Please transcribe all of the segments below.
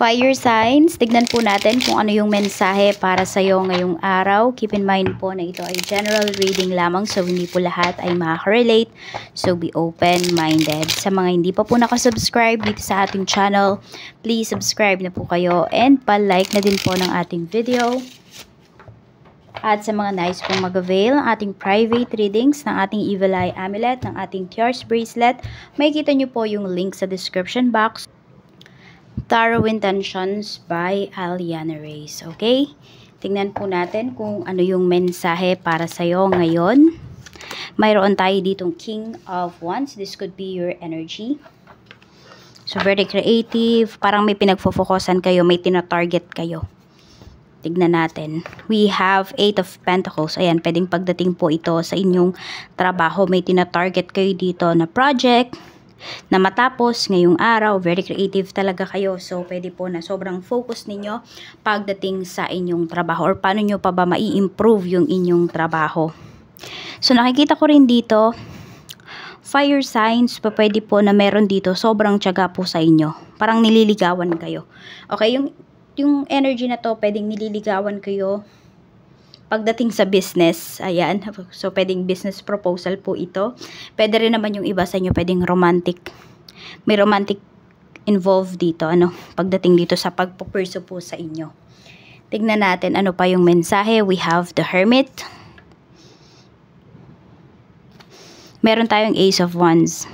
Fire signs, tignan po natin kung ano yung mensahe para sa iyo ngayong araw. Keep in mind po na ito ay general reading lamang, so hindi po lahat ay makaka-relate. So be open-minded. Sa mga hindi pa po nakasubscribe dito sa ating channel, please subscribe na po kayo and pa-like na din po ng ating video. At sa mga nice pong mag-avail ng ating private readings, ng ating Evil Eye Amulet, ng ating Tears Bracelet, may kita nyo po yung link sa description box. Tarot Intentions by Aliana Reyes. Okay? Tingnan po natin kung ano yung mensahe para sa'yo ngayon. Mayroon tayo ditong King of Wands. This could be your energy. So, very creative. Parang may pinagfo-focusan kayo. May tina-target kayo. Tignan natin. We have 8 of Pentacles. Ayan, pwedeng pagdating po ito sa inyong trabaho. May tina-target kayo dito na project na matapos ngayong araw. Very creative talaga kayo. So, pwede po na sobrang focus ninyo pagdating sa inyong trabaho or paano nyo pa ba mai-improve yung inyong trabaho. So, nakikita ko rin dito, fire signs, pa pwede po na meron dito sobrang tiyaga po sa inyo. Parang nililigawan kayo. Okay, yung energy na to, pwedeng nililigawan kayo pagdating sa business. Ayan. So, pwedeng business proposal po ito. Pwede rin naman yung iba sa inyo, pwedeng romantic. May romantic involved dito, pagdating dito sa pagpupurso po sa inyo. Tignan natin ano pa yung mensahe. We have the Hermit. Meron tayong Ace of Wands.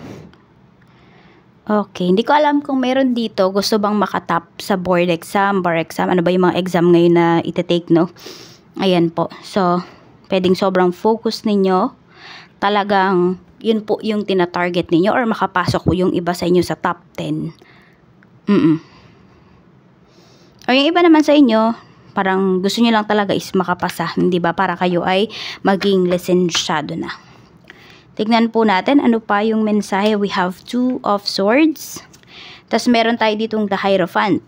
Okay, hindi ko alam kung meron dito, gusto bang makatap sa board exam, bar exam, ano ba yung mga exam ngayon na iti-take, no? Ayan po. So, pwedeng sobrang focus ninyo. Talagang, yun po yung tina-target ninyo or makapasok po yung iba sa inyo sa top 10. O yung iba naman sa inyo, parang gusto nyo lang talaga is makapasa, hindi ba? Para kayo ay maging lisensyado na. Tignan po natin ano pa yung mensahe. We have 2 of Swords. Tapos meron tayo ditong the Hierophant.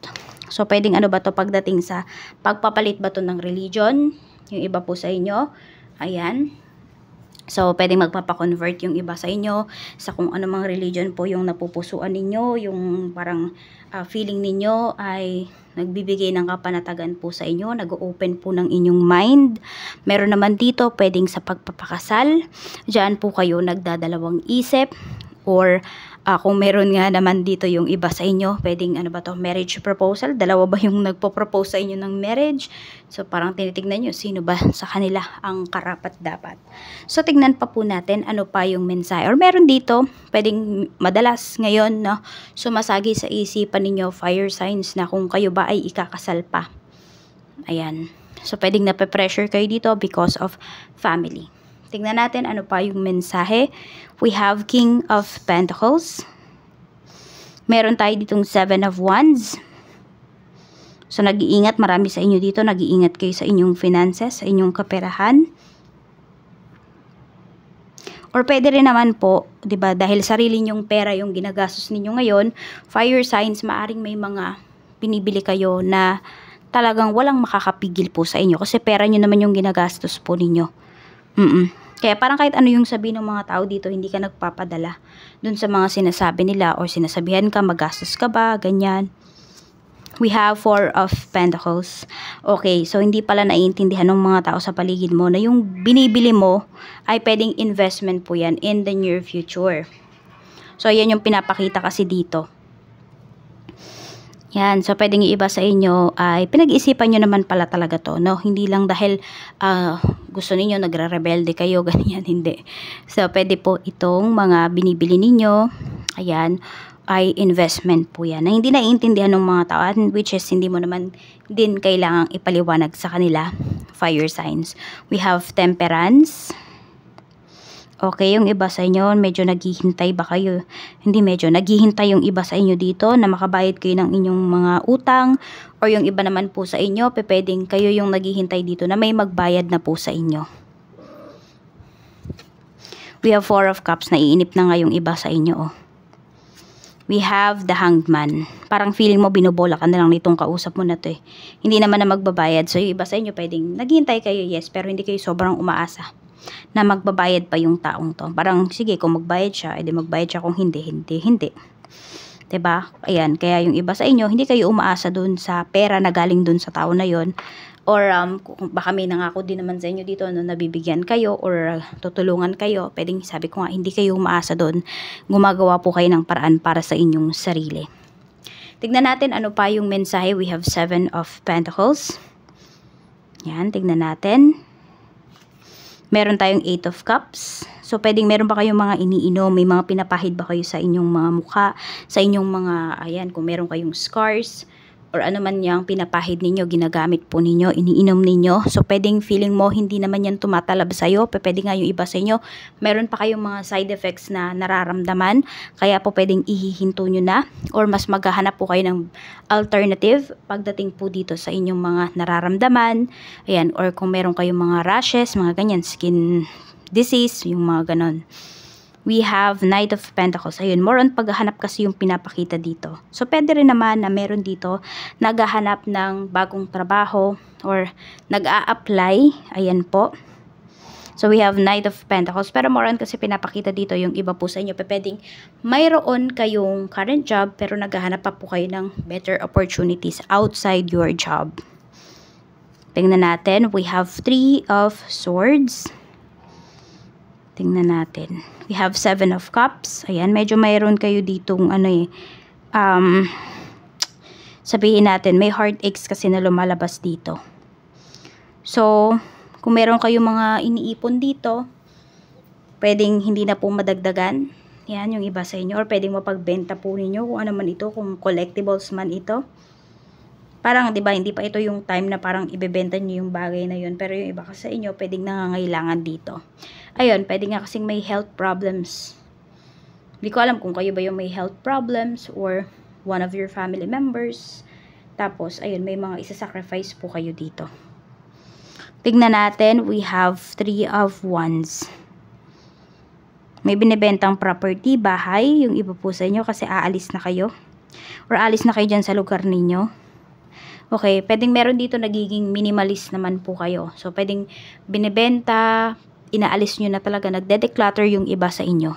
So, pwedeng ano ba to pagdating sa pagpapalit ba to ng religion? Yung iba po sa inyo. Ayan. So, pwedeng magpapakonvert yung iba sa inyo sa kung ano mang religion po yung napupusuan ninyo. Yung parang feeling ninyo ay nagbibigay ng kapanatagan po sa inyo. Nag-open po ng inyong mind. Meron naman dito, pwedeng sa pagpapakasal. Diyan po kayo nagdadalawang isip. Or kung meron nga naman dito yung iba sa inyo, pwedeng ano ba to, marriage proposal. Dalawa ba yung nagpo-propose sa inyo ng marriage? So, parang tinitignan nyo, sino ba sa kanila ang karapat-dapat. So, tignan pa po natin ano pa yung mensahe. Or meron dito, pwedeng madalas ngayon, no, sumasagi sa isipan ninyo, fire signs, na kung kayo ba ay ikakasal pa. Ayan. So, pwedeng nape-pressure kayo dito because of family. Tingnan natin ano pa yung mensahe. We have King of Pentacles. Meron tayo ditong 7 of Wands. So, nag-iingat. Marami sa inyo dito. Nag-iingat kayo sa inyong finances, sa inyong kaperahan. Or pwede rin naman po, 'di ba, dahil sarili nyong pera yung ginagastos ninyo ngayon, fire signs, maaring may mga binibili kayo na talagang walang makakapigil po sa inyo. Kasi pera nyo naman yung ginagastos po ninyo. Kaya parang kahit ano yung sabihin ng mga tao dito, hindi ka nagpapadala dun sa mga sinasabi nila or sinasabihan ka, magastos ka ba, ganyan. We have 4 of Pentacles. Okay, so hindi pala naiintindihan ng mga tao sa paligid mo na yung binibili mo ay pwedeng investment po yan in the near future. So, yan yung pinapakita kasi dito. Yan, so pwedeng iba sa inyo ay pinag-isipan nyo naman pala talaga to, no? Hindi lang dahil gusto ninyo, nagre-rebelde kayo, ganyan, hindi. So, pwede po itong mga binibili ninyo, ayan, ay investment po yan, na hindi naiintindihan ng mga tao, which is hindi mo naman din kailangang ipaliwanag sa kanila, fire signs. We have Temperance. Okay, yung iba sa inyo, medyo naghihintay ba kayo? Hindi medyo, naghihintay yung iba sa inyo dito na makabayad kayo ng inyong mga utang. Or yung iba naman po sa inyo, pwedeng kayo yung naghihintay dito na may magbayad na po sa inyo. We have 4 of Cups, naiinip na nga yung iba sa inyo. Oh. We have the Hanged Man. Parang feeling mo binubola ka na lang nitong kausap mo na to eh. Hindi naman na magbabayad. So yung iba sa inyo, pwedeng naghihintay kayo, yes, pero hindi kayo sobrang umaasa na magbabayad pa yung taong to. Parang, sige, kung magbayad siya, edi magbayad siya, kung hindi, hindi. 'Diba? Ayan, kaya yung iba sa inyo, hindi kayo umaasa dun sa pera na galing dun sa tao na yon. Or baka may nangako din naman sa inyo dito no, nabibigyan kayo or tutulungan kayo. Pwedeng sabi ko nga, hindi kayo umaasa doon. Gumagawa po kayo ng paraan para sa inyong sarili. Tignan natin ano pa yung mensahe. We have 7 of Pentacles. Yan, tignan natin. Meron tayong 8 of Cups. So, pwedeng meron ba kayong mga iniinom, may mga pinapahid ba kayo sa inyong mga mukha, sa inyong mga, ayan, kung meron kayong scars, or ano man yung pinapahid ninyo, ginagamit po ninyo, iniinom ninyo. So, pwedeng feeling mo, hindi naman yan tumatalab sa'yo. Pwede nga yung iba sa inyo, meron pa kayong mga side effects na nararamdaman. Kaya po pwedeng ihihinto nyo na. Or mas maghahanap po kayo ng alternative pagdating po dito sa inyong mga nararamdaman. Ayan, or kung meron kayong mga rashes, mga ganyan, skin disease, yung mga ganon. We have Knight of Pentacles. Ayun, more on paghahanap kasi yung pinapakita dito. So, pwede rin naman na meron dito naghahanap ng bagong trabaho or nag-a-apply. Ayan po. So, we have Knight of Pentacles. Pero more on kasi pinapakita dito yung iba po sa inyo. Pwedeng mayroon kayong current job pero naghahanap pa po kayo ng better opportunities outside your job. Tingnan natin. We have 3 of Swords. Tingnan natin. We have 7 of Cups. Ayan, medyo mayroon kayo ditong sabihin natin, may heartaches kasi na lumalabas dito. So, kung meron kayong mga iniipon dito, pwedeng hindi na po madagdagan. Yan, yung iba sa inyo. Or pwedeng mapagbenta po ninyo kung ano man ito, kung collectibles man ito. Parang, di ba, hindi pa ito yung time na parang ibebenta nyo yung bagay na yun. Pero yung iba kasi sa inyo, pwedeng nangangailangan dito. Ayun, pwede nga kasing may health problems. Hindi ko alam kung kayo ba yung may health problems or one of your family members. Tapos, ayun, may mga isa-sacrifice po kayo dito. Tignan natin, we have 3 of Wands. May binibentang property, bahay, yung iba po sa inyo kasi aalis na kayo. Or aalis na kayo dyan sa lugar ninyo. Okay, pwedeng meron dito nagiging minimalist naman po kayo. So, pwedeng binibenta, inaalis nyo na talaga, nagde-declutter yung iba sa inyo.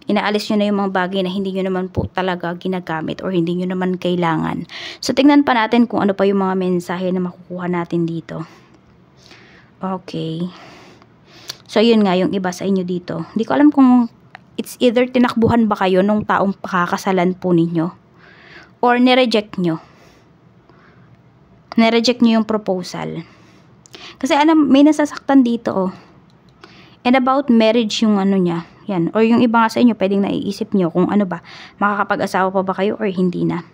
Inaalis nyo na yung mga bagay na hindi nyo naman po talaga ginagamit or hindi nyo naman kailangan. So, tingnan pa natin kung ano pa yung mga mensahe na makukuha natin dito. Okay. So, yun nga yung iba sa inyo dito. Hindi ko alam kung it's either tinakbuhan ba kayo nung taong pakakasalan po ninyo or nireject nyo. Nireject nyo yung proposal. Kasi may nasasaktan dito, oh. And about marriage yung ano niya. Yan. Or yung iba nga sa inyo, pwedeng naiisip nyo kung ano ba, makakapag-asawa pa ba kayo or hindi na.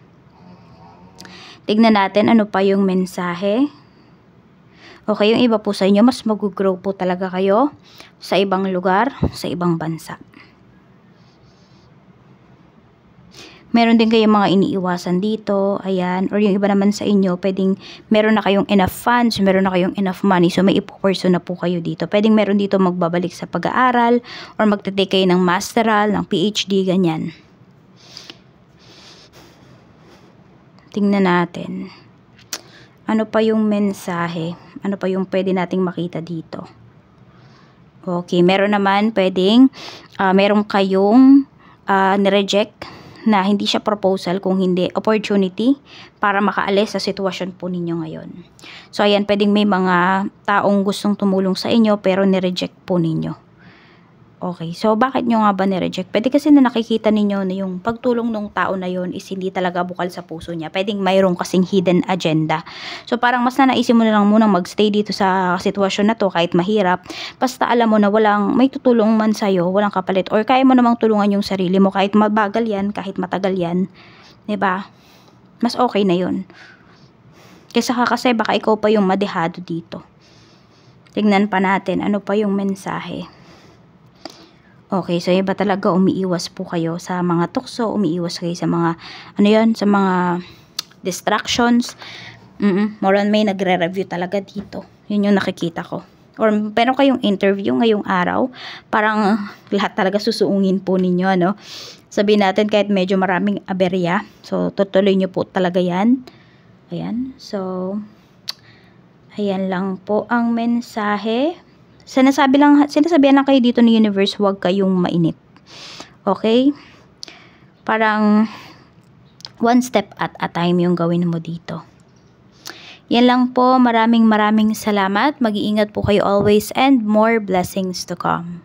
Tignan natin ano pa yung mensahe. Okay, yung iba po sa inyo, mas mag-grow po talaga kayo sa ibang lugar, sa ibang bansa. Meron din kayong mga iniiwasan dito, ayan, or yung iba naman sa inyo, pwedeng meron na kayong enough funds, meron na kayong enough money, so may ipo-pursue na po kayo dito. Pwedeng meron dito magbabalik sa pag-aaral, or magte-take kayo ng masteral, ng PhD, ganyan. Tingnan natin. Ano pa yung mensahe? Ano pa yung pwede nating makita dito? Okay, meron naman, pwedeng, meron kayong nireject, na hindi siya proposal, kung hindi opportunity para makaalis sa sitwasyon po ninyo ngayon. So, ayan, pwedeng may mga taong gustong tumulong sa inyo pero nireject po ninyo. Okay, so bakit nyo nga ba nireject? Pwede kasi na nakikita ninyo na yung pagtulong ng tao na yun is hindi talaga bukal sa puso niya. Pwedeng mayroong kasing hidden agenda. So parang mas naisip mo na lang munang magstay dito sa sitwasyon na to kahit mahirap. Basta alam mo na may tutulong man sa'yo, walang kapalit. Or kaya mo namang tulungan yung sarili mo kahit mabagal yan, kahit matagal yan. Diba? Mas okay na yun. Kasi baka ikaw pa yung madehado dito. Tingnan pa natin ano pa yung mensahe. Okay, so iba talaga umiiwas po kayo sa mga tukso, umiiwas kayo sa mga, sa mga distractions. More on may nagre-review talaga dito. Yun yung nakikita ko. Or pero kayong interview ngayong araw, parang lahat talaga susuungin po ninyo, no? Sabihin natin kahit medyo maraming aberya, so tutuloy nyo po talaga yan. Ayan, so, ayan lang po ang mensahe. Sinasabihan lang kayo dito ni universe, huwag kayong mainip. Okay? Parang one step at a time yung gawin mo dito. Yan lang po. Maraming salamat. Mag-iingat po kayo always and more blessings to come.